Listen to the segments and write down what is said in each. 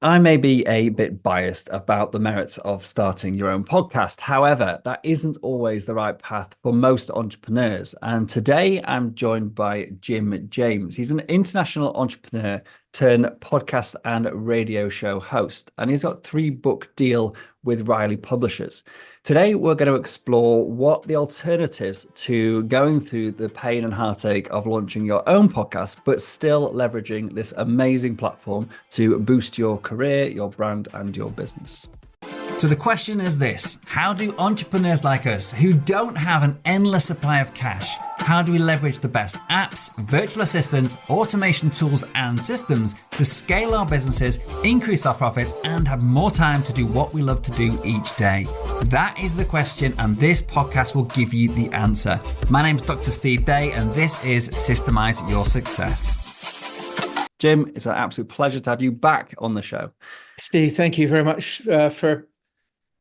I may be a bit biased about the merits of starting your own podcast. However, that isn't always the right path for most entrepreneurs. And today I'm joined by Jim James. He's an international entrepreneur turned podcast and radio show host, and he's got 3 book deal with Riley Publishers. Today, we're going to explore what the alternatives to going through the pain and heartache of launching your own podcast, but still leveraging this amazing platform to boost your career, your brand, and your business. So the question is this: how do entrepreneurs like us who don't have an endless supply of cash, how do we leverage the best apps, virtual assistants, automation tools and systems to scale our businesses, increase our profits and have more time to do what we love to do each day? That is the question, and this podcast will give you the answer. My name's Dr. Steve Day and this is Systemize Your Success. Jim, it's an absolute pleasure to have you back on the show. Steve, thank you very much for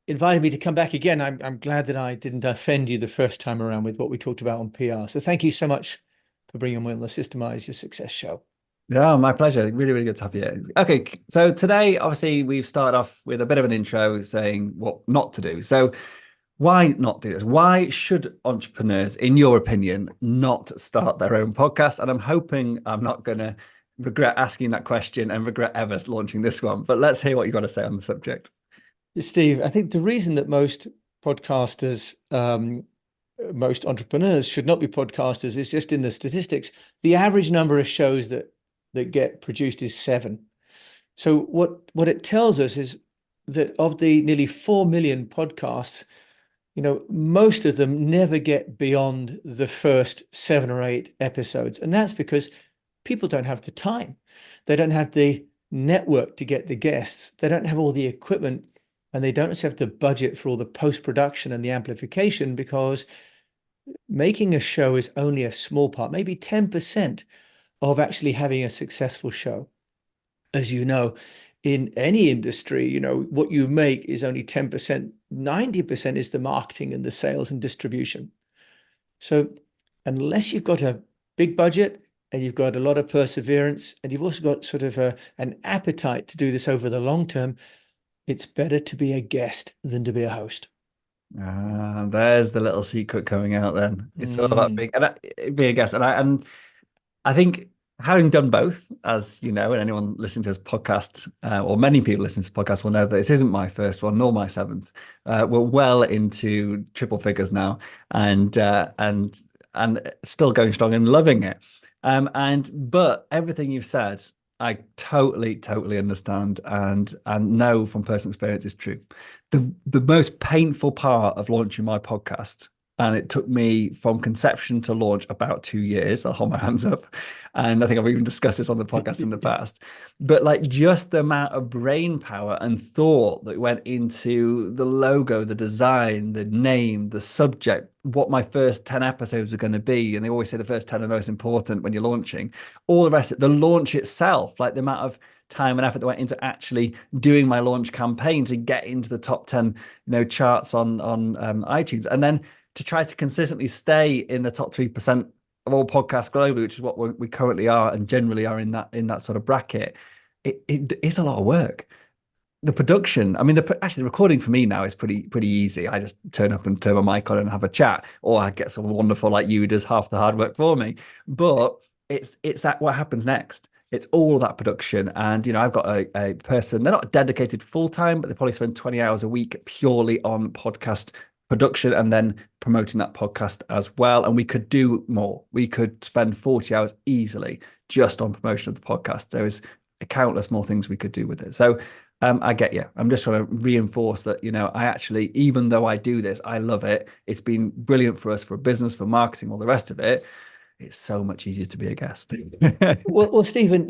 invited me to come back again. I'm glad that I didn't offend you the first time around with what we talked about on PR. So thank you so much for bringing me on the Systemize Your Success show. Yeah, my pleasure. Really, really good to have you. Okay, so today, obviously, we've started off with a bit of an intro saying what not to do. So why not do this? Why should entrepreneurs, in your opinion, not start their own podcast? And I'm hoping I'm not going to regret asking that question and regret ever launching this one. But let's hear what you've got to say on the subject. Steve, I think the reason that most podcasters, most entrepreneurs should not be podcasters is just in the statistics. The average number of shows that get produced is 7. So what it tells us is that of the nearly 4 million podcasts, most of them never get beyond the first 7 or 8 episodes. And that's because people don't have the time. They don't have the network to get the guests. They don't have all the equipment. And they don't have the budget for all the post-production and the amplification, because making a show is only a small part, maybe 10% of actually having a successful show. As you know, in any industry, what you make is only 10%. 90% is the marketing and the sales and distribution. So unless you've got a big budget and you've got a lot of perseverance and you've also got sort of an appetite to do this over the long term, it's better to be a guest than to be a host. There's the little secret coming out then. It's all about being a guest. And I think having done both, as you know, and anyone listening to this podcast, or many people listening to this podcast will know that this isn't my first one nor my 7th. We're well into triple figures now, and still going strong and loving it. But everything you've said, I totally understand and know from personal experience is true. The most painful part of launching my podcast, and it took me from conception to launch about 2 years. I'll hold my hands up. And I think I've even discussed this on the podcast in the past. But like just the amount of brain power and thought that went into the logo, the design, the name, the subject, what my first 10 episodes are going to be. And they always say the first 10 are most important when you're launching. All the rest of the launch itself, like the amount of time and effort that went into actually doing my launch campaign to get into the top 10, charts on iTunes. And then to try to consistently stay in the top 3% of all podcasts globally, which is what we currently are and generally are in that sort of bracket, it is a lot of work. The production, I mean, actually the recording for me now is pretty easy. I just turn up and turn my mic on and have a chat, or I get someone wonderful like you who does half the hard work for me. But it's that what happens next. It's all that production. And, I've got a person, they're not dedicated full time, but they probably spend 20 hours a week purely on podcast production and then promoting that podcast as well. And we could do more. We could spend 40 hours easily just on promotion of the podcast. There is countless more things we could do with it. So I get you. I'm just trying to reinforce that, I actually, even though I do this, I love it. It's been brilliant for us, for business, for marketing, all the rest of it. It's so much easier to be a guest. well, Stephen,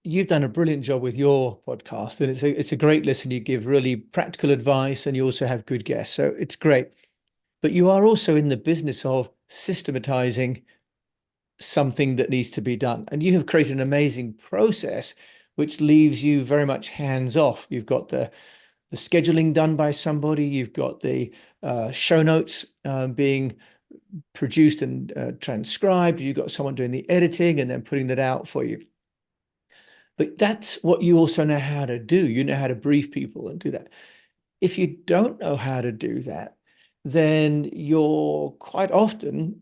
you've done a brilliant job with your podcast, and it's a great listen. You give really practical advice, and you also have good guests, so it's great. But you are also in the business of systematizing something that needs to be done, and you have created an amazing process which leaves you very much hands off. You've got the scheduling done by somebody. You've got the show notes being produced and transcribed. You've got someone doing the editing and then putting that out for you. But that's what you also know how to do. You know how to brief people and do that. If you don't know how to do that, then you're quite often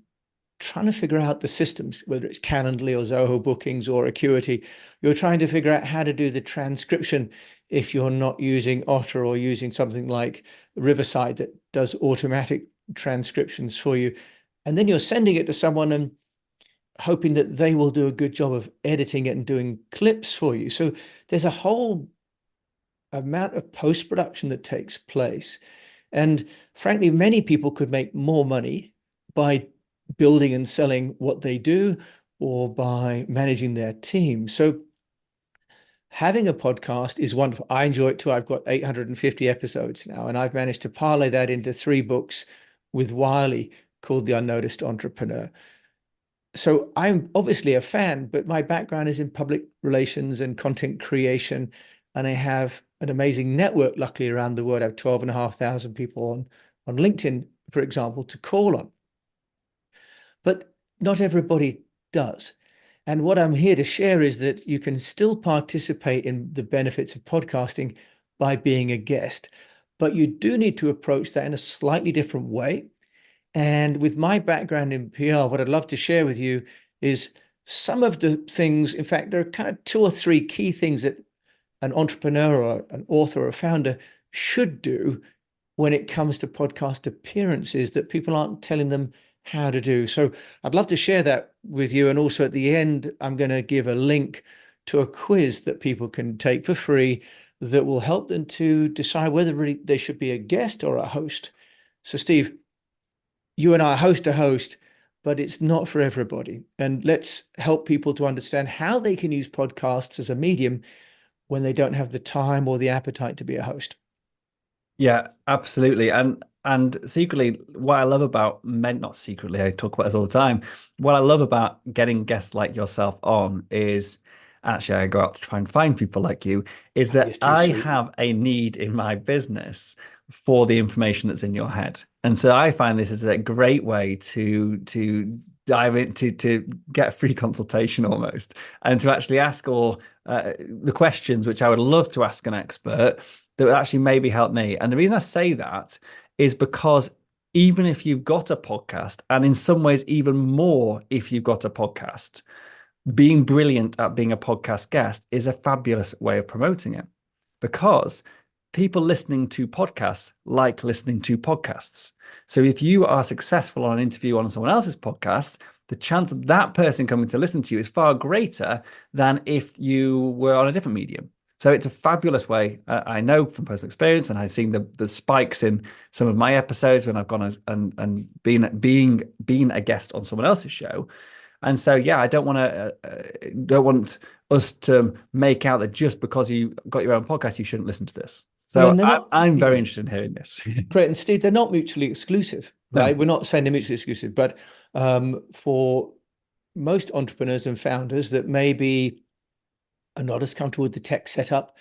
trying to figure out the systems, whether it's Calendly or Zoho Bookings or Acuity. You're trying to figure out how to do the transcription if you're not using Otter or using something like Riverside that does automatic transcriptions for you. And then you're sending it to someone and hoping that they will do a good job of editing it and doing clips for you. So there's a whole amount of post-production that takes place. And frankly, many people could make more money by building and selling what they do or by managing their team. So having a podcast is wonderful. I enjoy it too. I've got 850 episodes now, and I've managed to parlay that into 3 books with Wiley called The Unnoticed Entrepreneur. So I'm obviously a fan, but my background is in public relations and content creation. And I have an amazing network, luckily, around the world. I have 12,500 people on LinkedIn, for example, to call on. But not everybody does. And what I'm here to share is that you can still participate in the benefits of podcasting by being a guest, but you do need to approach that in a slightly different way. And with my background in PR, what I'd love to share with you is some of the things. In fact, there are kind of 2 or 3 key things that an entrepreneur or an author or a founder should do when it comes to podcast appearances that people aren't telling them how to do. So I'd love to share that with you. And also at the end, I'm going to give a link to a quiz that people can take for free that will help them to decide whether really they should be a guest or a host. So Steve, you and I are host to host, but it's not for everybody. And let's help people to understand how they can use podcasts as a medium when they don't have the time or the appetite to be a host. Yeah, absolutely. And secretly, what I love about men, not secretly, I talk about this all the time. What I love about getting guests like yourself on is actually I go out to try and find people like you, is that Yes, too I sweet. have a need in my business for the information that's in your head. And so I find this is a great way to dive into to get a free consultation almost and to actually ask all the questions which I would love to ask an expert that would actually maybe help me. And the reason I say that is because even if you've got a podcast, and in some ways even more if you've got a podcast, being brilliant at being a podcast guest is a fabulous way of promoting it, because people listening to podcasts like listening to podcasts. So if you are successful on an interview on someone else's podcast, the chance of that person coming to listen to you is far greater than if you were on a different medium. So it's a fabulous way. I know from personal experience, and I've seen the spikes in some of my episodes when I've gone and been a guest on someone else's show. And so, yeah, I don't want us to make out that just because you got your own podcast, you shouldn't listen to this. Well, So and they're not, I'm very interested in hearing this. great. And Steve, they're not mutually exclusive, right? No. We're not saying they're mutually exclusive, but for most entrepreneurs and founders that maybe are not as comfortable with the tech setup,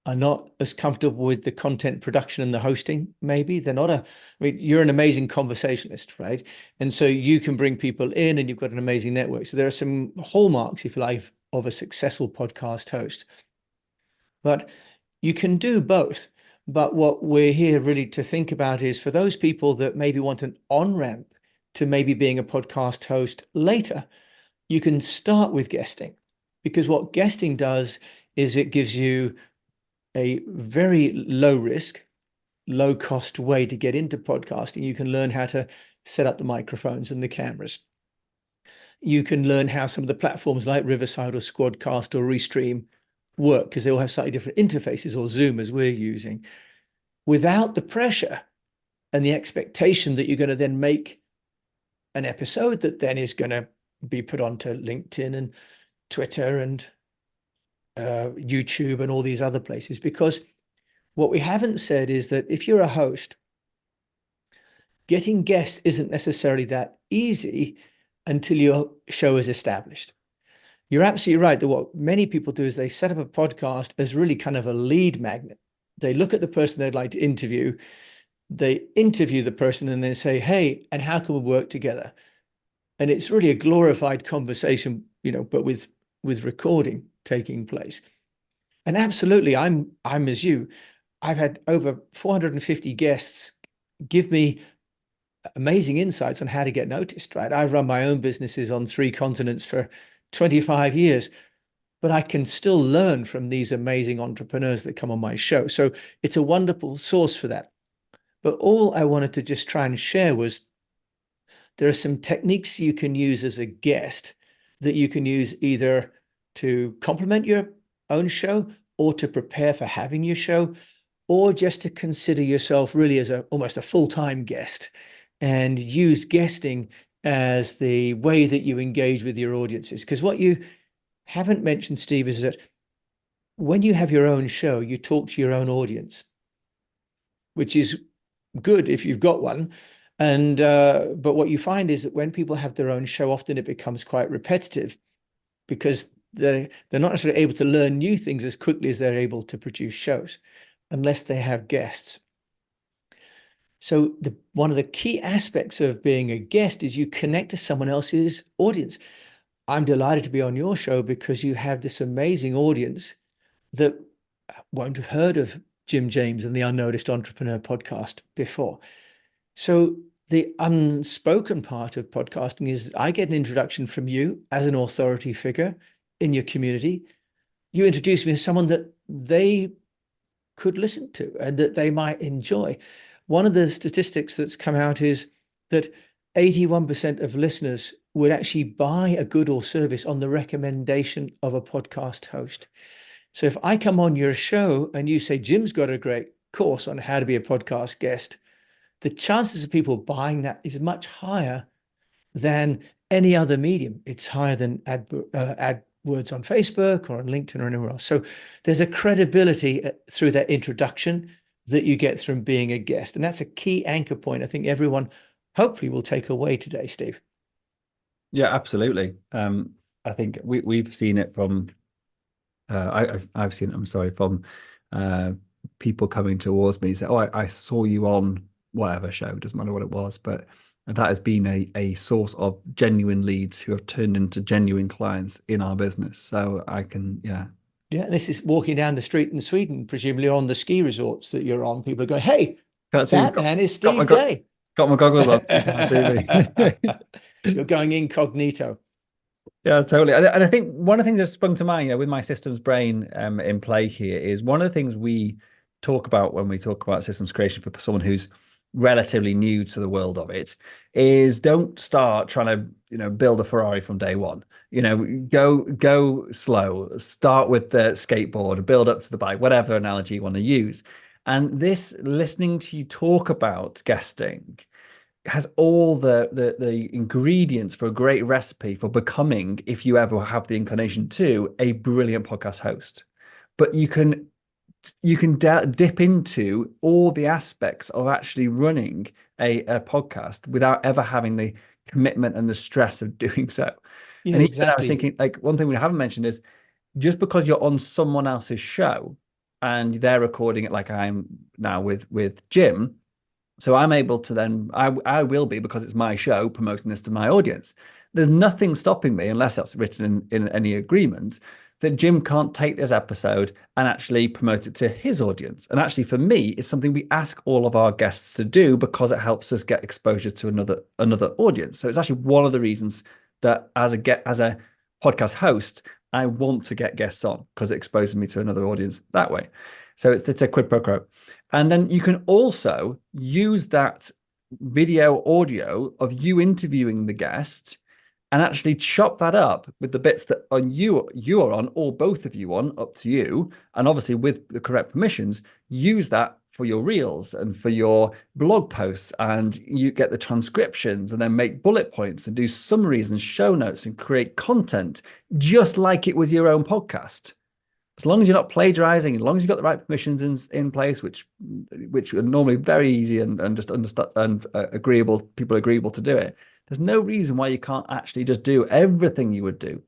are not as comfortable with the content production and the hosting, maybe they're not I mean, you're an amazing conversationalist, right? And so you can bring people in and you've got an amazing network. So there are some hallmarks, if you like, of a successful podcast host. But you can do both. But what we're here really to think about is for those people that maybe want an on-ramp to maybe being a podcast host later, you can start with guesting, because what guesting does is it gives you a very low risk, low cost way to get into podcasting. You can learn how to set up the microphones and the cameras. You can learn how some of the platforms like Riverside or SquadCast or Restream work, because they all have slightly different interfaces, or Zoom as we're using, without the pressure and the expectation that you're going to then make an episode that then is going to be put onto LinkedIn and Twitter and YouTube and all these other places. Because what we haven't said is that if you're a host, getting guests isn't necessarily that easy until your show is established. You're absolutely right that what many people do is they set up a podcast as really kind of a lead magnet. They look at the person they'd like to interview, they interview the person, and they say, hey, and how can we work together? And it's really a glorified conversation, but with recording. taking place. And absolutely, I'm as you. I've had over 450 guests give me amazing insights on how to get noticed, right? I've run my own businesses on 3 continents for 25 years, but I can still learn from these amazing entrepreneurs that come on my show. So it's a wonderful source for that. But all I wanted to just try and share was there are some techniques you can use as a guest that you can use either to complement your own show or to prepare for having your show, or just to consider yourself really as almost a full-time guest and use guesting as the way that you engage with your audiences. Because what you haven't mentioned, Steve, is that when you have your own show, you talk to your own audience, which is good if you've got one. And but what you find is that when people have their own show, often it becomes quite repetitive because they're not necessarily able to learn new things as quickly as they're able to produce shows unless they have guests. So one of the key aspects of being a guest is you connect to someone else's audience. I'm delighted to be on your show because you have this amazing audience that won't have heard of Jim James and the Unnoticed Entrepreneur podcast before. So the unspoken part of podcasting is I get an introduction from you as an authority figure in your community. You introduce me as someone that they could listen to and that they might enjoy. One of the statistics that's come out is that 81% of listeners would actually buy a good or service on the recommendation of a podcast host. So if I come on your show and you say, Jim's got a great course on how to be a podcast guest, the chances of people buying that is much higher than any other medium. It's higher than AdWords on Facebook or on LinkedIn or anywhere else. So there's a credibility through that introduction that you get from being a guest. And that's a key anchor point I think everyone hopefully will take away today, Steve. Yeah, absolutely. I think we've seen it from I've seen it, I'm sorry, from people coming towards me say, oh, I saw you on whatever show, doesn't matter what it was, but that has been a source of genuine leads who have turned into genuine clients in our business. So I can, yeah. Yeah, this is walking down the street in Sweden, presumably on the ski resorts that you're on. People are going, hey, that man is Steve Day. Got my goggles on so you can't see me. You're going incognito. Yeah, totally. And I think one of the things that sprung to mind, with my systems brain in play here is one of the things we talk about when we talk about systems creation for someone who's relatively new to the world of it is don't start trying to, build a Ferrari from day one. Go slow, start with the skateboard, build up to the bike, whatever analogy you want to use. And this listening to you talk about guesting has all the ingredients for a great recipe for becoming, if you ever have the inclination to, a brilliant podcast host. But you can dip into all the aspects of actually running a podcast without ever having the commitment and the stress of doing so. Yeah, and even exactly. I was thinking, like, one thing we haven't mentioned is just because you're on someone else's show and they're recording it like I'm now with Jim, so I'm able to then, I will be, because it's my show, promoting this to my audience. There's nothing stopping me, unless that's written in any agreement, that Jim can't take this episode and actually promote it to his audience. And actually, for me, it's something we ask all of our guests to do because it helps us get exposure to another audience. So it's actually one of the reasons that as a podcast host, I want to get guests on, because it exposes me to another audience that way. So it's a quid pro quo. And then you can also use that video audio of you interviewing the guest and actually chop that up with the bits that you are on, or both of you on, up to you. And obviously with the correct permissions, use that for your reels and for your blog posts, and you get the transcriptions and then make bullet points and do summaries and show notes and create content just like it was your own podcast. As long as you're not plagiarizing, as long as you've got the right permissions in place, which are normally very easy and just understand and agreeable to do it, there's no reason why you can't actually just do everything you would do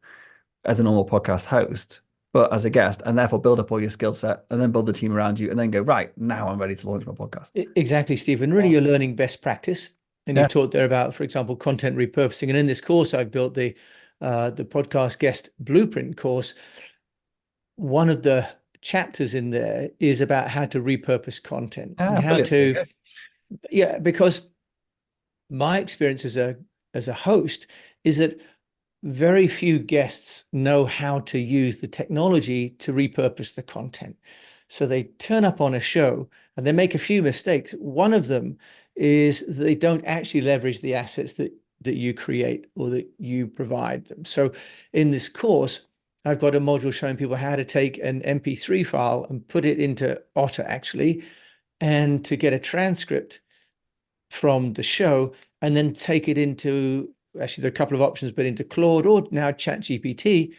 as a normal podcast host, but as a guest, and therefore build up all your skill set and then build the team around you and then go, right, now I'm ready to launch my podcast. Exactly, Steve. And really, you're learning best practice. And you talked there about, for example, content repurposing. And in this course, I've built the podcast guest blueprint course. one of the chapters in there is about how to repurpose content and how Brilliant. to, yeah, because my experience as a host is that very few guests know how to use the technology to repurpose the content. So they turn up on a show and they make a few mistakes. One of them is they don't actually leverage the assets that you create or that you provide them. So in this course, I've got a module showing people how to take an MP3 file and put it into Otter actually, and to get a transcript from the show and then take it into, actually there are a couple of options, but into Claude or now ChatGPT,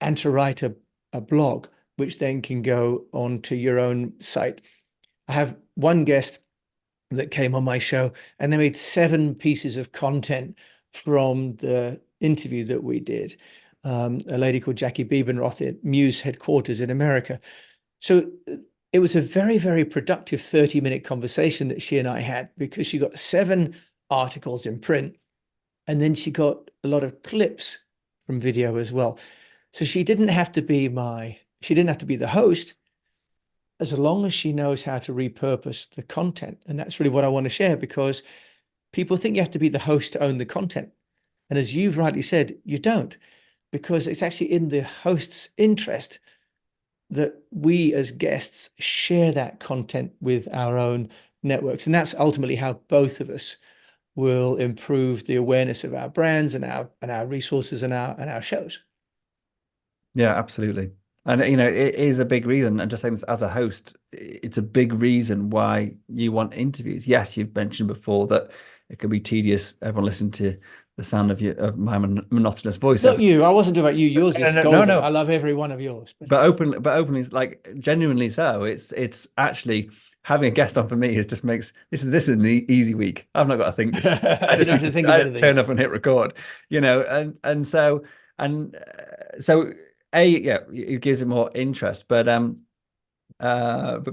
and to write a blog, which then can go onto your own site. I have one guest that came on my show and they made 7 pieces of content from the interview that we did. A lady called Jackie Biebenroth at Muse headquarters in America. So it was a very, very productive 30-minute conversation that she and I had, because she got 7 articles in print and then she got a lot of clips from video as well. So she didn't have to be the host, as long as she knows how to repurpose the content. And that's really what I want to share, because people think you have to be the host to own the content. And as you've rightly said, you don't, because it's actually in the host's interest that we as guests share that content with our own networks. And that's ultimately how both of us will improve the awareness of our brands and our resources and our shows. Yeah, absolutely. And it is a big reason, and just saying this as a host, it's a big reason why you want interviews. Yes, you've mentioned before that it can be tedious, everyone listening to the sound of my monotonous voice. Not you. I wasn't talking about you. Yours is golden. No. I love every one of yours. But openly, like genuinely so. It's actually having a guest on for me is just makes this is an easy week. I've not got to think this. I You just don't have to think of anything. turn up and hit record, and so yeah, it gives it more interest, but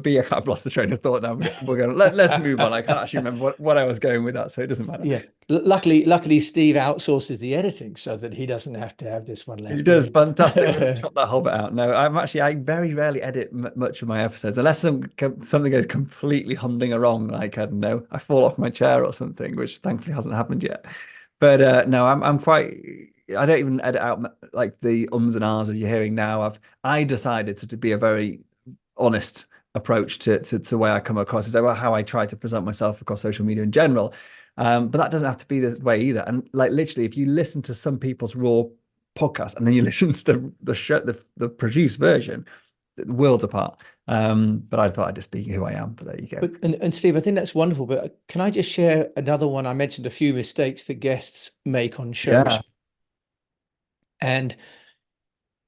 B, I've lost the train of thought now. We're going. Let's move on. I can't actually remember what I was going with that, so it doesn't matter. Yeah. Luckily, Steve outsources the editing so that he doesn't have to have this one left. He does fantastic. Let's chop that whole bit out. No, I very rarely edit much of my episodes unless something goes completely humbling or wrong. Like, I don't know, I fall off my chair or something, which thankfully hasn't happened yet. But no, I'm quite. I don't even edit out like the ums and ahs as you're hearing now. I decided to be a very honest approach to the way I come across, is how I try to present myself across social media in general. But that doesn't have to be the way either. And like literally, if you listen to some people's raw podcast and then you listen to the produced version, worlds apart. But I thought I'd just be who I am. But there you go. And Steve, I think that's wonderful. But can I just share another one? I mentioned a few mistakes that guests make on shows. Yeah. And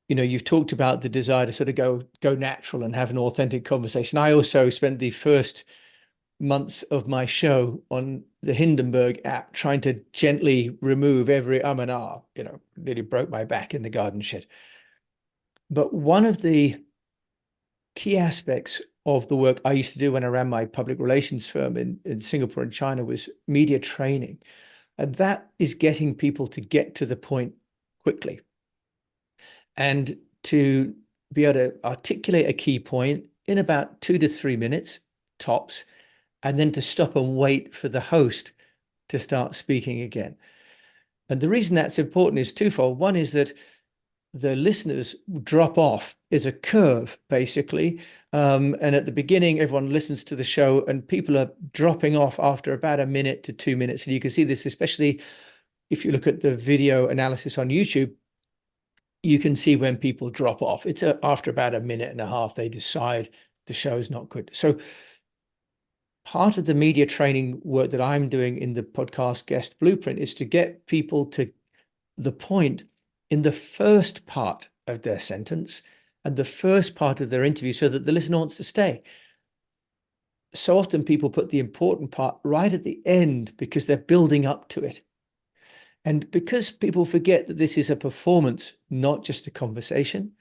you've talked about the desire to sort of go natural and have an authentic conversation. I also spent the first months of my show on the Hindenburg app trying to gently remove every and ah, nearly broke my back in the garden shed. But one of the key aspects of the work I used to do when I ran my public relations firm in Singapore and China was media training. And that is getting people to get to the point quickly and to be able to articulate a key point in about 2 to 3 minutes tops, and then to stop and wait for the host to start speaking again. And the reason that's important is twofold. One is that the listeners drop off is a curve, basically. And at the beginning, everyone listens to the show and people are dropping off after about 1 minute to 2 minutes. And you can see this, especially if you look at the video analysis on YouTube, you can see when people drop off. It's after about 1.5 minutes, they decide the show is not good. So part of the media training work that I'm doing in the podcast guest blueprint is to get people to the point in the first part of their sentence and the first part of their interview so that the listener wants to stay. So often people put the important part right at the end because they're building up to it. And because people forget that this is a performance, not just a conversation,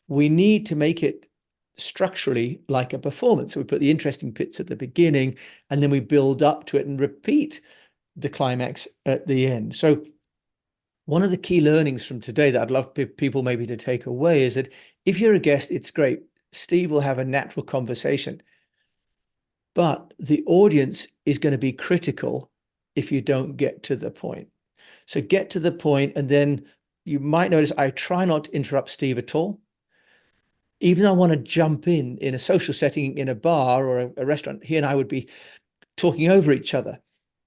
we need to make it structurally like a performance. So we put the interesting bits at the beginning and then we build up to it and repeat the climax at the end. So one of the key learnings from today that I'd love people maybe to take away is that if you're a guest, it's great. Steve will have a natural conversation, but the audience is going to be critical if you don't get to the point. So get to the point, and then you might notice I try not to interrupt Steve at all. Even though I want to jump in a social setting, in a bar or a restaurant, he and I would be talking over each other.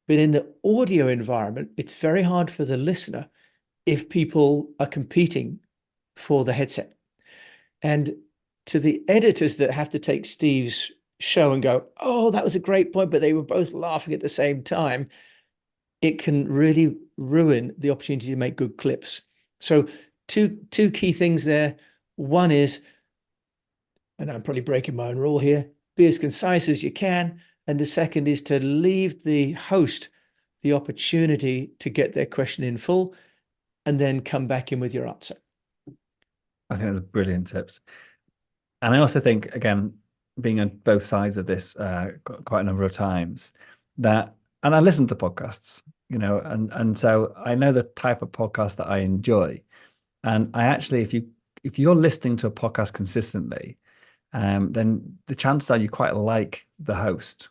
But in the audio environment, it's very hard for the listener if people are competing for the headset. And to the editors that have to take Steve's show and go, oh, that was a great point, but they were both laughing at the same time, it can really ruin the opportunity to make good clips. So two key things there. One is, and I'm probably breaking my own rule here, be as concise as you can. And the second is to leave the host the opportunity to get their question in full and then come back in with your answer. I think that's brilliant tips. And I also think, again, being on both sides of this quite a number of times, that, and I listen to podcasts, you know, and so I know the type of podcast that I enjoy. And I actually, if you're listening to a podcast consistently, then the chances are you quite like the host.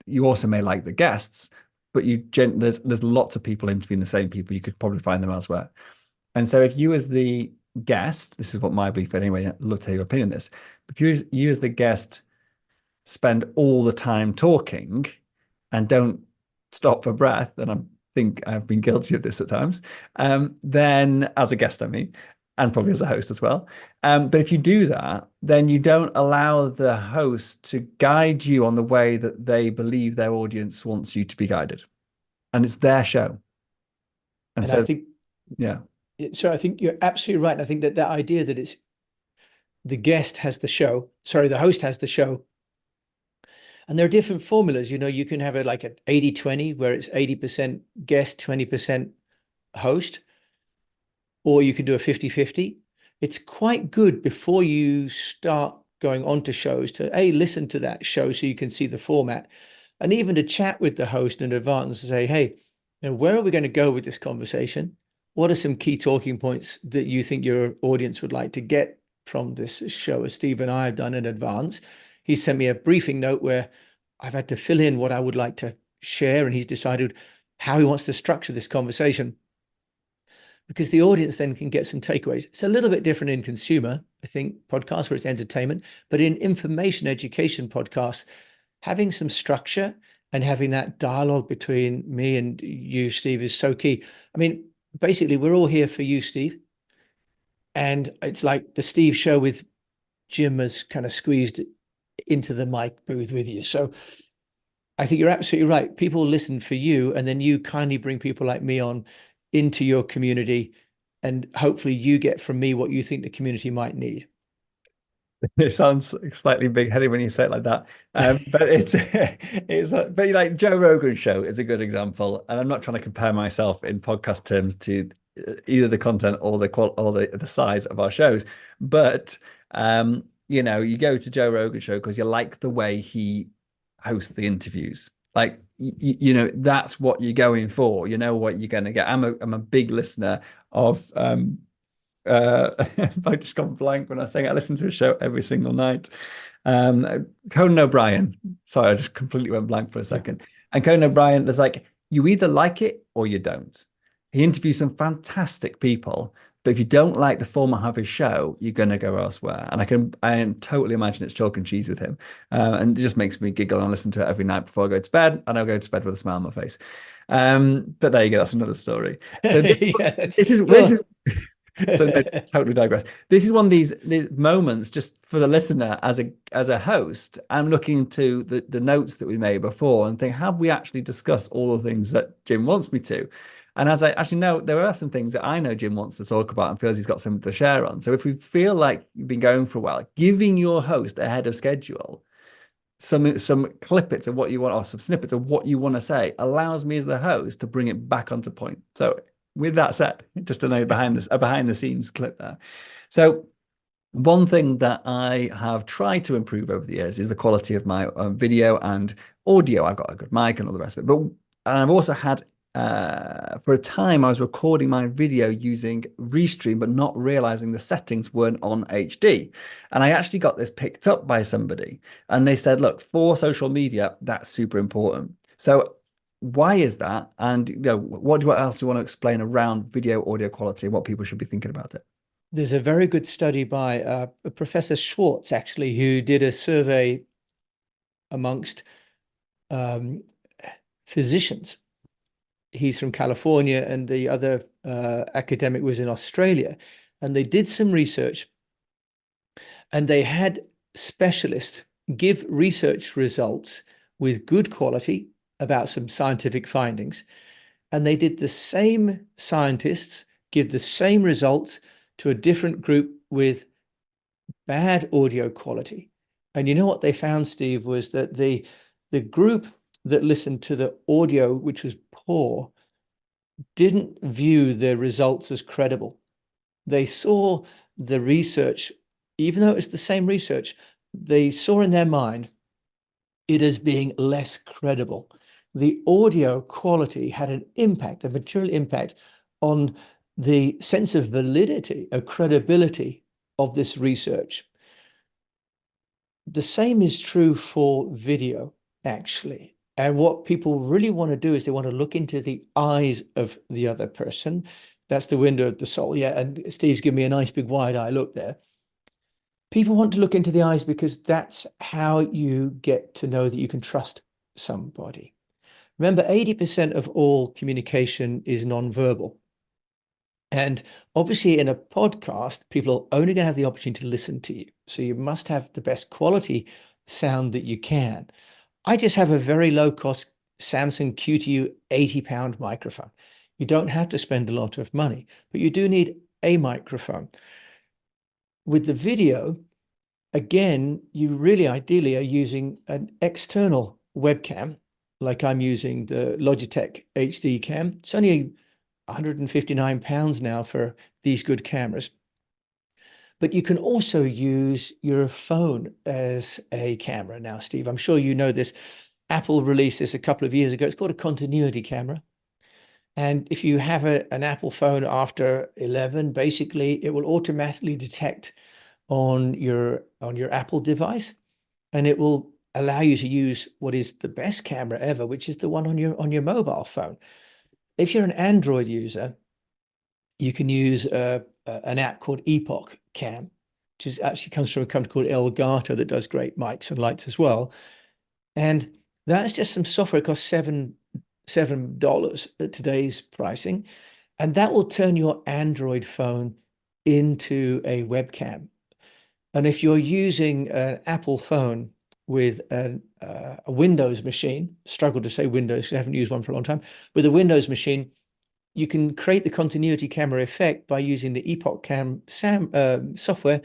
You also may like the guests, but there's lots of people interviewing the same people. You could probably find them elsewhere. And so if you as the guest, this is what my belief anyway, I'd love to hear your opinion on this. If you as the guest spend all the time talking and don't stop for breath, and I think I've been guilty of this at times, then as a guest, I mean, and probably as a host as well. But if you do that, then you don't allow the host to guide you on the way that they believe their audience wants you to be guided. And it's their show. And so, I think, yeah. So I think you're absolutely right. And I think that idea that it's the guest has the show, sorry, the host has the show. And there are different formulas. You know, you can have it like an 80-20 where it's 80% guest, 20% host, or you could do a 50-50. It's quite good before you start going on to shows to listen to that show so you can see the format, and even to chat with the host in advance and say, hey, you know, where are we going to go with this conversation? What are some key talking points that you think your audience would like to get from this show, as Steve and I have done in advance? He sent me a briefing note where I've had to fill in what I would like to share, and he's decided how he wants to structure this conversation, because the audience then can get some takeaways. It's a little bit different in consumer, I think, podcasts where it's entertainment, but in information education podcasts, having some structure and having that dialogue between me and you, Steve, is so key. I mean, basically, we're all here for you, Steve. And it's like the Steve show with Jim has kind of squeezed into the mic booth with you. So I think you're absolutely right. People listen for you, and then you kindly bring people like me on into your community, and hopefully you get from me what you think the community might need. It sounds slightly big-headed when you say it like that, but but like Joe Rogan's show is a good example, and I'm not trying to compare myself in podcast terms to either the content or the size of our shows, but you know, you go to Joe Rogan's show because you like the way he hosts the interviews. Like you know, that's what you're going for. You know what you're going to get. I'm a big listener of I just gone blank when I say I listen to a show every single night. Conan O'Brien. Sorry, I just completely went blank for a second. And Conan O'Brien, there's like, you either like it or you don't. He interviews some fantastic people, but if you don't like the format of his show, you're going to go elsewhere. And I can totally imagine it's chalk and cheese with him. And it just makes me giggle, and I listen to it every night before I go to bed, and I'll go to bed with a smile on my face. But there you go. That's another story. So this is so no, totally digress. This is one of these moments, just for the listener, as a host, I'm looking to the notes that we made before and think, have we actually discussed all the things that Jim wants me to? And as I actually know, there are some things that I know Jim wants to talk about and feels he's got something to share on. So if we feel like you've been going for a while, giving your host ahead of schedule some clippets of what you want, or some snippets of what you want to say, allows me as the host to bring it back onto point. So with that said, just a behind the scenes clip there. So one thing that I have tried to improve over the years is the quality of my video and audio. I've got a good mic and all the rest of it, but I've also had for a time, I was recording my video using Restream, but not realizing the settings weren't on HD. And I actually got this picked up by somebody, and they said, look, for social media, that's super important. So why is that? And what else do you want to explain around video audio quality, what people should be thinking about it? There's a very good study by Professor Schwartz, actually, who did a survey amongst physicians. He's from California, and the other academic was in Australia. And they did some research, and they had specialists give research results with good quality about some scientific findings. And they did the same scientists give the same results to a different group with bad audio quality. And you know what they found, Steve, was that the group that listened to the audio, which was poor, didn't view the results as credible. They saw the research, even though it was the same research, they saw in their mind it as being less credible. The audio quality had an impact, a material impact on the sense of validity, of credibility of this research. The same is true for video, actually. And what people really want to do is they want to look into the eyes of the other person. That's the window of the soul. Yeah, and Steve's given me a nice big wide eye look there. People want to look into the eyes because that's how you get to know that you can trust somebody. Remember, 80% of all communication is nonverbal. And obviously in a podcast, people are only going to have the opportunity to listen to you. So you must have the best quality sound that you can. I just have a very low cost Samsung QTU 80-pound microphone. You don't have to spend a lot of money, but you do need a microphone. With the video, again, you really ideally are using an external webcam, like I'm using the Logitech HD cam. It's only 159 pounds now for these good cameras. But you can also use your phone as a camera now, Steve. I'm sure you know this. Apple released this a couple of years ago. It's called a continuity camera. And if you have an Apple phone after 11, basically it will automatically detect on your Apple device, and it will allow you to use what is the best camera ever, which is the one on your mobile phone. If you're an Android user, you can use an app called Epoch Cam, which actually comes from a company called Elgato that does great mics and lights as well. And that's just some software. It costs $7 at today's pricing, and that will turn your Android phone into a webcam. And if you're using an Apple phone with a Windows machine, struggle to say Windows because I haven't used one for a long time, with a Windows machine, you can create the continuity camera effect by using the Epoch Cam software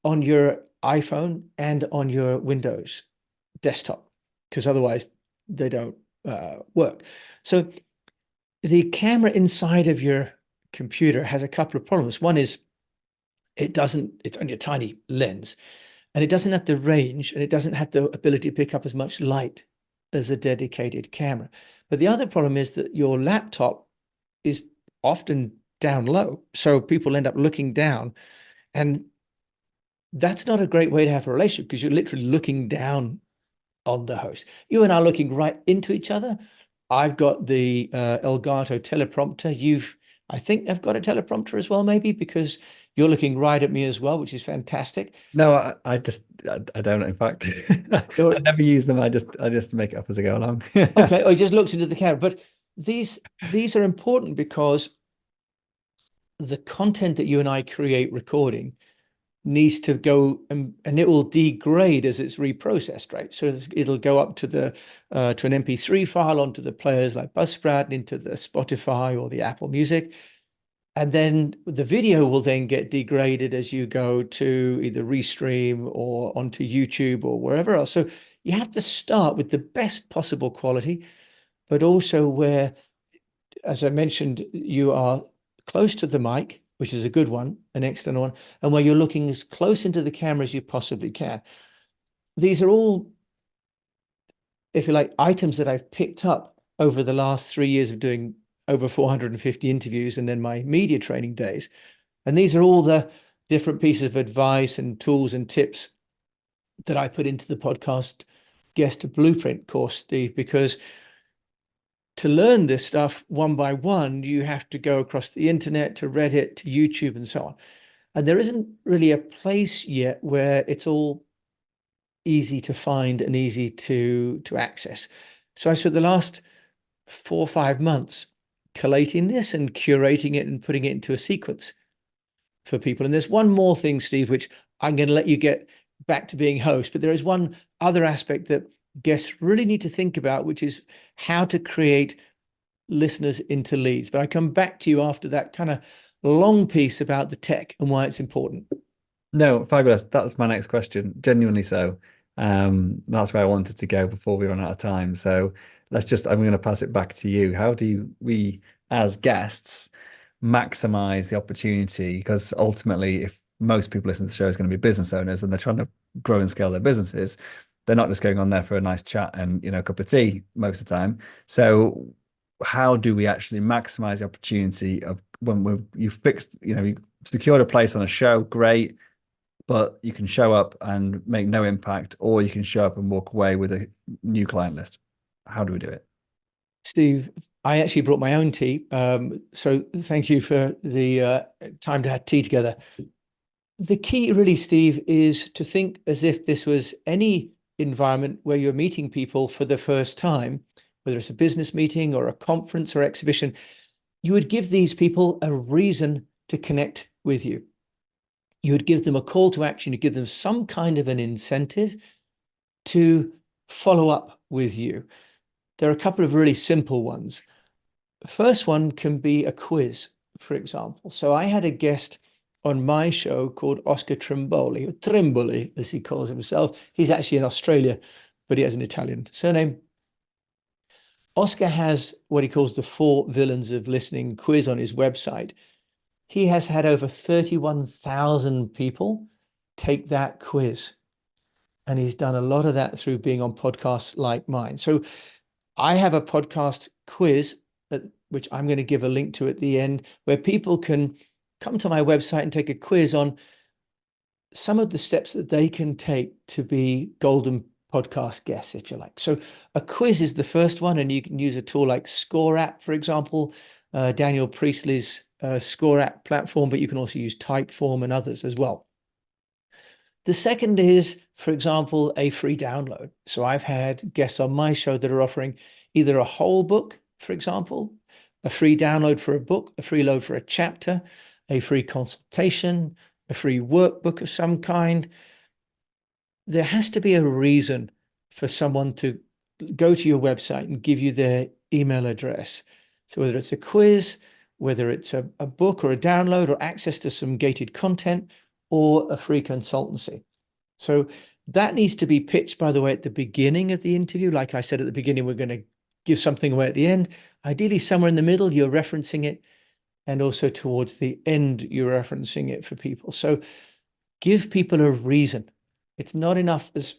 on your iPhone and on your Windows desktop, because otherwise they don't work. So the camera inside of your computer has a couple of problems. One is it's only a tiny lens, and it doesn't have the range, and it doesn't have the ability to pick up as much light as a dedicated camera. But the other problem is that your laptop is often down low. So people end up looking down, and that's not a great way to have a relationship because you're literally looking down on the host. You and I are looking right into each other. I've got the Elgato teleprompter. I think I've got a teleprompter as well, maybe, because you're looking right at me as well, which is fantastic. No, I don't, in fact. I never use them. I just make it up as I go along. Okay, or he just looks into the camera. But these are important because the content that you and I create recording needs to go and it will degrade as it's reprocessed, right? So it'll go up to an MP3 file onto the players like Buzzsprout and into the Spotify or the Apple Music. And then the video will then get degraded as you go to either Restream or onto YouTube or wherever else. So you have to start with the best possible quality, but also where, as I mentioned, you are close to the mic, which is a good one, an external one, and where you're looking as close into the camera as you possibly can. These are all, if you like, items that I've picked up over the last 3 years of doing over 450 interviews and then my media training days. And these are all the different pieces of advice and tools and tips that I put into the podcast guest blueprint course, Steve, because to learn this stuff one by one, you have to go across the internet to Reddit, to YouTube, and so on. And there isn't really a place yet where it's all easy to find and easy to access. So I spent the last 4 or 5 months collating this and curating it and putting it into a sequence for people. And there's one more thing, Steve, which I'm going to let you get back to being host, but there is one other aspect that guests really need to think about, which is how to create listeners into leads. But I come back to you after that kind of long piece about the tech and why it's important. No, fabulous. That's my next question. Genuinely so. That's where I wanted to go before we run out of time. So I'm going to pass it back to you. How do we, as guests, maximize the opportunity? Because ultimately, if most people listen to the show is going to be business owners and they're trying to grow and scale their businesses, they're not just going on there for a nice chat and, a cup of tea most of the time. So how do we actually maximize the opportunity of when you've fixed, you secured a place on a show, great, but you can show up and make no impact, or you can show up and walk away with a new client list. How do we do it? Steve, I actually brought my own tea. So thank you for the time to have tea together. The key really, Steve, is to think as if this was any environment where you're meeting people for the first time, whether it's a business meeting or a conference or exhibition. You would give these people a reason to connect with you. You would give them a call to action. You give them some kind of an incentive to follow up with you. There are a couple of really simple ones. The first one can be a quiz, for example. So I had a guest on my show called Oscar Trimboli, or Trimboli, as he calls himself. He's actually in Australia, but he has an Italian surname. Oscar has what he calls the 4 villains of listening quiz on his website. He has had over 31,000 people take that quiz. And he's done a lot of that through being on podcasts like mine. So I have a podcast quiz, which I'm going to give a link to at the end, where people can come to my website and take a quiz on some of the steps that they can take to be golden podcast guests, if you like. So a quiz is the first one, and you can use a tool like Score App, for example, Daniel Priestley's Score App platform, but you can also use Typeform and others as well. The second is, for example, a free download. So I've had guests on my show that are offering either a whole book, for example, a free download for a book, a free load for a chapter, a free consultation, a free workbook of some kind. There has to be a reason for someone to go to your website and give you their email address. So whether it's a quiz, whether it's a book or a download or access to some gated content or a free consultancy. So that needs to be pitched, by the way, at the beginning of the interview. Like I said at the beginning, we're going to give something away at the end. Ideally, somewhere in the middle, you're referencing it. And also towards the end, you're referencing it for people. So give people a reason. It's not enough as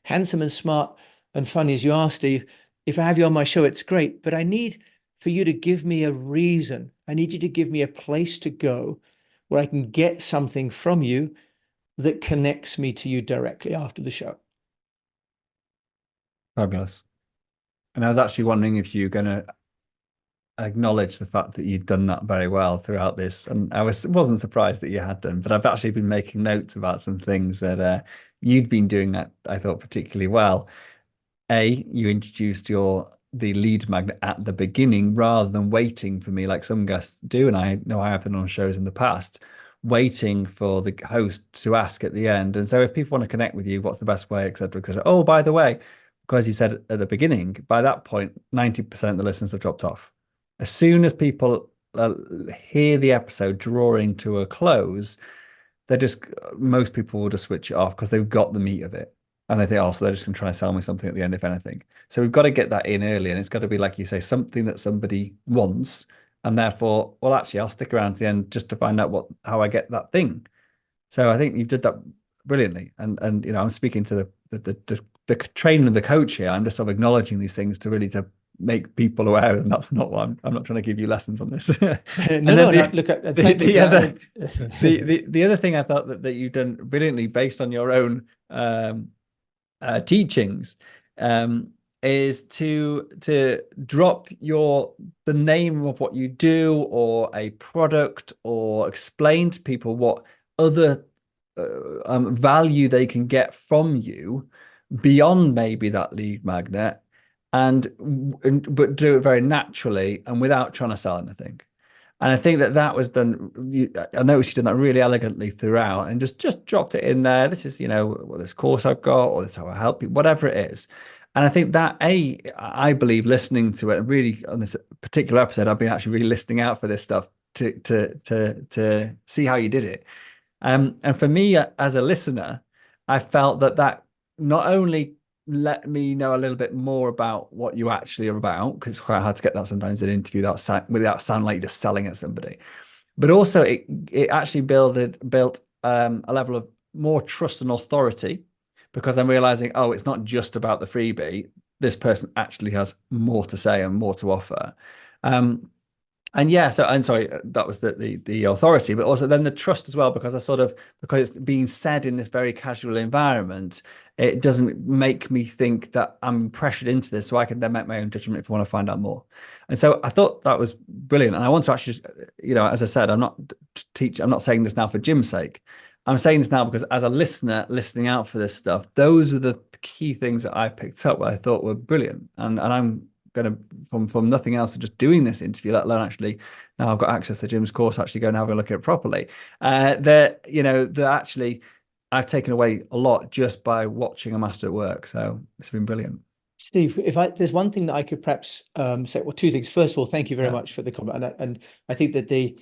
handsome and smart and funny as you are, Steve. If I have you on my show, it's great. But I need for you to give me a reason. I need you to give me a place to go where I can get something from you that connects me to you directly after the show. Fabulous. And I was actually wondering if you're going to acknowledge the fact that you'd done that very well throughout this. And I wasn't surprised that you had done, but I've actually been making notes about some things that you'd been doing that I thought particularly well. You introduced the lead magnet at the beginning rather than waiting for me like some guests do, and I know I have done on shows in the past, waiting for the host to ask at the end. And so if people want to connect with you, what's the best way, etc., etc. Oh, by the way, because you said at the beginning, by that point, 90% of the listeners have dropped off. As soon as people hear the episode drawing to a close, most people will just switch it off because they've got the meat of it. And they think, oh, so they're just going to try and sell me something at the end, if anything. So we've got to get that in early. And it's got to be, like you say, something that somebody wants. And therefore, well, actually, I'll stick around to the end just to find out how I get that thing. So I think you've did that brilliantly. And I'm speaking to the trainer and the coach here. I'm just sort of acknowledging these things to really to make people aware, and that's not what I'm not trying to give you lessons on this. No, And then no, no. Look, thank you the for other that. the other thing I thought that you've done brilliantly based on your own teachings, um, is to drop the name of what you do or a product, or explain to people what other value they can get from you beyond maybe that lead magnet, but do it very naturally and without trying to sell anything. And I think that that was done. I noticed you done that really elegantly throughout, and just dropped it in there. This is, well, this course I've got, or this is how I help you, whatever it is. And I think that I believe listening to it really on this particular episode, I've been actually really listening out for this stuff to see how you did it. And for me, as a listener, I felt that that not only let me know a little bit more about what you actually are about, because it's quite hard to get that sometimes in an interview without sounding like you're just selling at somebody, but also it actually built a level of more trust and authority, because I'm realizing, oh, it's not just about the freebie. This person actually has more to say and more to offer. And yeah, so I'm sorry, that was the authority, but also then the trust as well, because because it's being said in this very casual environment, it doesn't make me think that I'm pressured into this, so I can then make my own judgment if I want to find out more. And so I thought that was brilliant. And I want to actually, as I said, I'm not saying this now for Jim's sake. I'm saying this now because as a listener listening out for this stuff, those are the key things that I picked up that I thought were brilliant. And I'm going to, from nothing else, to just doing this interview, let alone actually now I've got access to Jim's course, actually go and have a look at it properly. That actually I've taken away a lot just by watching a master at work. So it's been brilliant. Steve, there's one thing that I could perhaps say, well, two things. First of all, thank you very much for the comment, and I think that the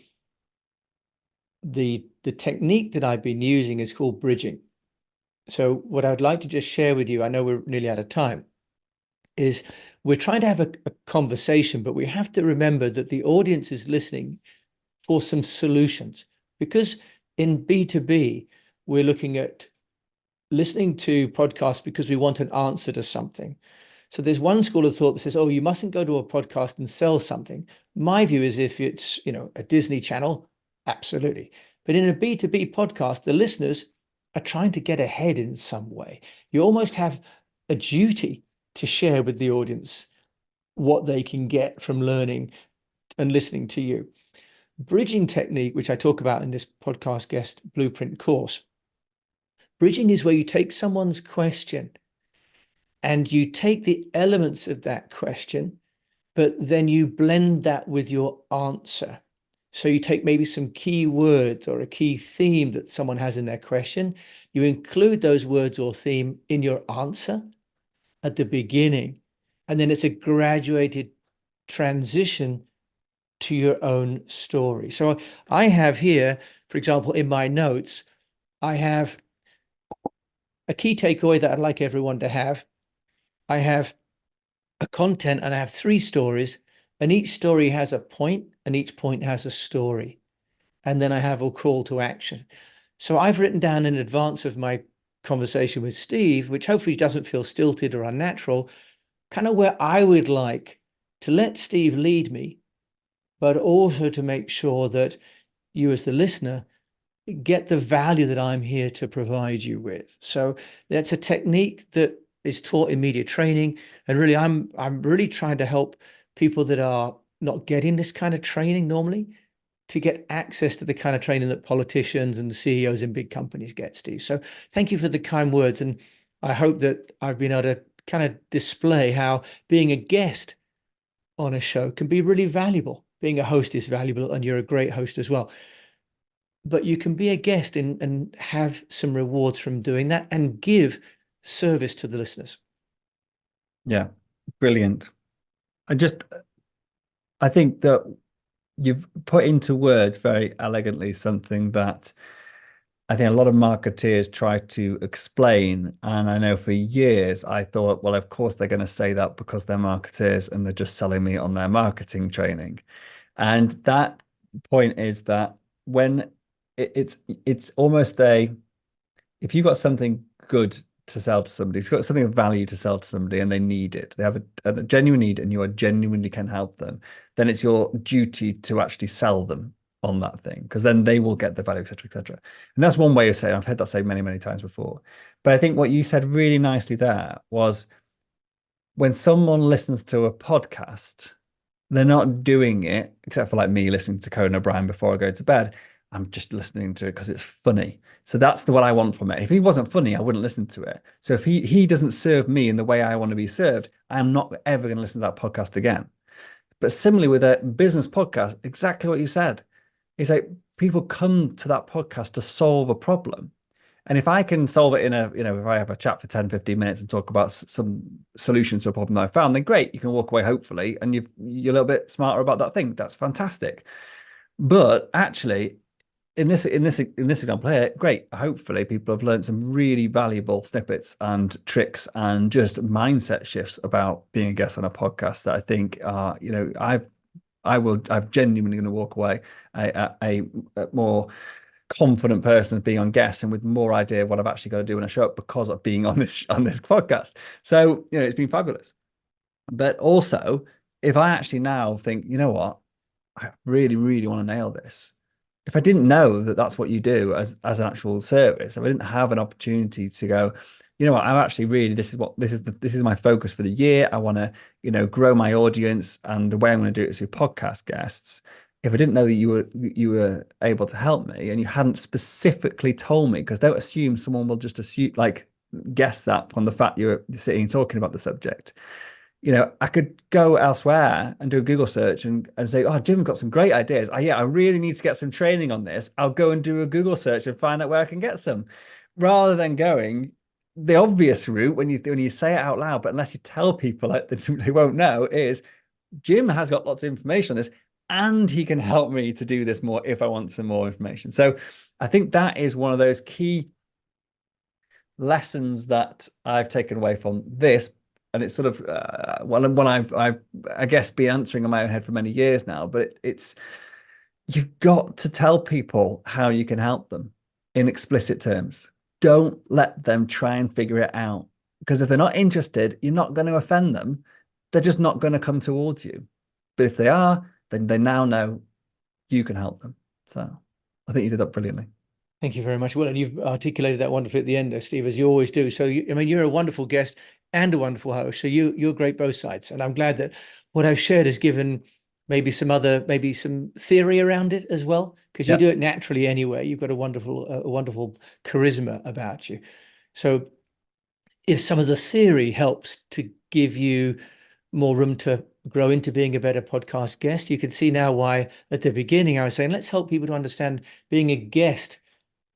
technique that I've been using is called bridging. So what I'd like to just share with you, I know we're nearly out of time, is we're trying to have a conversation, but we have to remember that the audience is listening for some solutions, because in B2B, we're looking at listening to podcasts because we want an answer to something. So there's one school of thought that says, oh, you mustn't go to a podcast and sell something. My view is if it's, a Disney Channel, absolutely. But in a B2B podcast, the listeners are trying to get ahead in some way. You almost have a duty to share with the audience what they can get from learning and listening to you. Bridging technique, which I talk about in this podcast guest blueprint course. Bridging is where you take someone's question and you take the elements of that question, but then you blend that with your answer. So you take maybe some key words or a key theme that someone has in their question. You include those words or theme in your answer at the beginning, and then it's a graduated transition to your own story. So I have here, for example, in my notes, I have a key takeaway that I'd like everyone to have. I have a content and I have 3 stories, and each story has a point and each point has a story. And then I have a call to action. So I've written down in advance of my conversation with Steve, which hopefully doesn't feel stilted or unnatural, kind of where I would like to let Steve lead me, but also to make sure that you as the listener get the value that I'm here to provide you with. So that's a technique that is taught in media training. And really, I'm really trying to help people that are not getting this kind of training normally to get access to the kind of training that politicians and CEOs in big companies get, Steve. So thank you for the kind words. And I hope that I've been able to kind of display how being a guest on a show can be really valuable. Being a host is valuable, and you're a great host as well. But you can be a guest and have some rewards from doing that and give service to the listeners. Yeah, brilliant. I think that you've put into words very elegantly something that I think a lot of marketeers try to explain. And I know for years I thought, well, of course they're going to say that because they're marketeers and they're just selling me on their marketing training. And that point is that when it's almost if you've got something good to sell to somebody, it's got something of value to sell to somebody and they need it, they have a genuine need and you are genuinely can help them, then it's your duty to actually sell them on that thing, because then they will get the value, etc., etc. And that's one way of saying, I've heard that say many, many times before. But I think what you said really nicely there was when someone listens to a podcast, they're not doing it, except for like me listening to Conan O'Brien before I go to bed. I'm just listening to it because it's funny. So that's what I want from it. If he wasn't funny, I wouldn't listen to it. So if he doesn't serve me in the way I want to be served, I'm not ever going to listen to that podcast again. But similarly with a business podcast, exactly what you said. It's like people come to that podcast to solve a problem. And if I can solve it in if I have a chat for 10, 15 minutes and talk about some solutions to a problem that I found, then great, you can walk away hopefully, and you're a little bit smarter about that thing. That's fantastic. But actually, in this example here, great. Hopefully, people have learned some really valuable snippets and tricks and just mindset shifts about being a guest on a podcast that I think are, I'm genuinely going to walk away a more confident person being on guest and with more idea of what I've actually got to do when I show up because of being on this podcast. So, it's been fabulous. But also, if I actually now think, you know what, I really, really want to nail this. If I didn't know that that's what you do as an actual service, if I didn't have an opportunity to go, you know what, I'm actually really, this is my focus for the year. I want to, grow my audience, and the way I'm going to do it is through podcast guests. If I didn't know that you were able to help me and you hadn't specifically told me, because don't assume someone will just assume, like, guess that from the fact you're sitting and talking about the subject. I could go elsewhere and do a Google search and say, oh, Jim's got some great ideas. Yeah, I really need to get some training on this. I'll go and do a Google search and find out where I can get some, rather than going the obvious route when you say it out loud, but unless you tell people, like, they won't know, is Jim has got lots of information on this and he can help me to do this more if I want some more information. So I think that is one of those key lessons that I've taken away from this. And it's sort of one I've I guess been answering in my own head for many years now, but it's you've got to tell people how you can help them in explicit terms. Don't let them try and figure it out, because if they're not interested, you're not going to offend them. They're just not going to come towards you. But if they are, then they now know you can help them. So I think you did that brilliantly. Thank you very much. Well, and you've articulated that wonderfully at the end there, Steve, as you always do. So, you're a wonderful guest and a wonderful host. So you're great both sides. And I'm glad that what I've shared has given maybe some theory around it as well, because you do it naturally anyway. You've got a wonderful charisma about you. So if some of the theory helps to give you more room to grow into being a better podcast guest, you can see now why at the beginning I was saying, let's help people to understand being a guest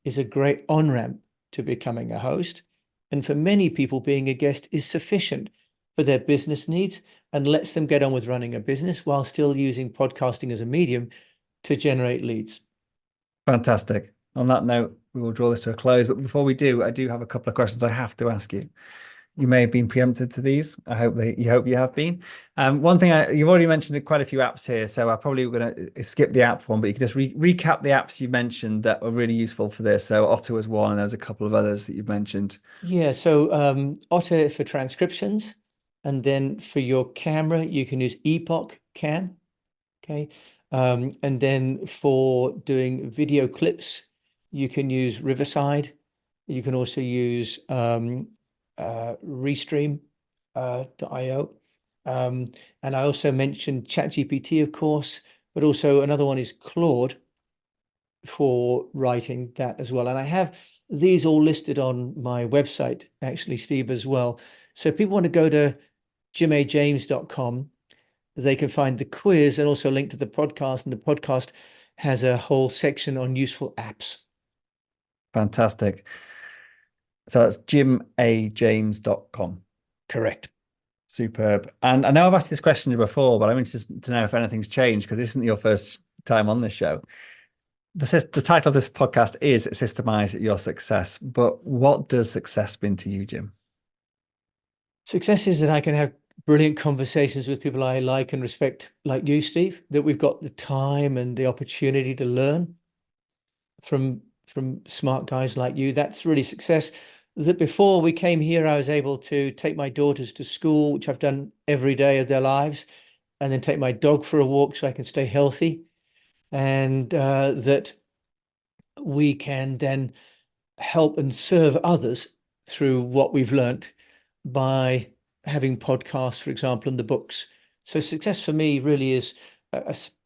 is a great on-ramp to becoming a host. And for many people, being a guest is sufficient for their business needs and lets them get on with running a business while still using podcasting as a medium to generate leads. Fantastic. On that note, we will draw this to a close. But before we do, I do have a couple of questions I have to ask you. You may have been preempted to these. I hope you have been. One thing you've already mentioned quite a few apps here, so I probably going to skip the app one, but you can just recap the apps you mentioned that were really useful for this. So Otter was one, and there's a couple of others that you've mentioned. Yeah. So Otter for transcriptions, and then for your camera, you can use Epoch Cam. Okay. And then for doing video clips, you can use Riverside. You can also use Restream.io. And I also mentioned ChatGPT, of course, but also another one is Claude for writing that as well. And I have these all listed on my website, actually, Steve, as well. So if people want to go to jimajames.com, they can find the quiz and also link to the podcast. And the podcast has a whole section on useful apps. Fantastic. So that's jimajames.com. Correct. Superb. And I know I've asked this question before, but I'm interested to know if anything's changed, because this isn't your first time on this show. The title of this podcast is Systemize Your Success. But what does success mean to you, Jim? Success is that I can have brilliant conversations with people I like and respect, like you, Steve, that we've got the time and the opportunity to learn from smart guys like you. That's really success. that before we came here, I was able to take my daughters to school, which I've done every day of their lives, and then take my dog for a walk so I can stay healthy. And that we can then help and serve others through what we've learnt by having podcasts, for example, and the books. So success for me really is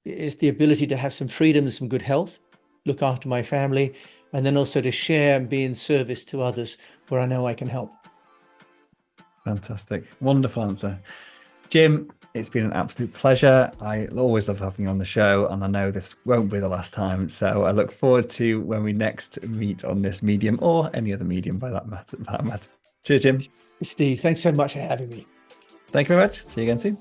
the ability to have some freedom and some good health, look after my family, and then also to share and be in service to others where I know I can help. Fantastic. Wonderful answer. Jim, it's been an absolute pleasure. I always love having you on the show, and I know this won't be the last time. So I look forward to when we next meet on this medium or any other medium by that matter. Cheers, Jim. Steve, thanks so much for having me. Thank you very much. See you again soon.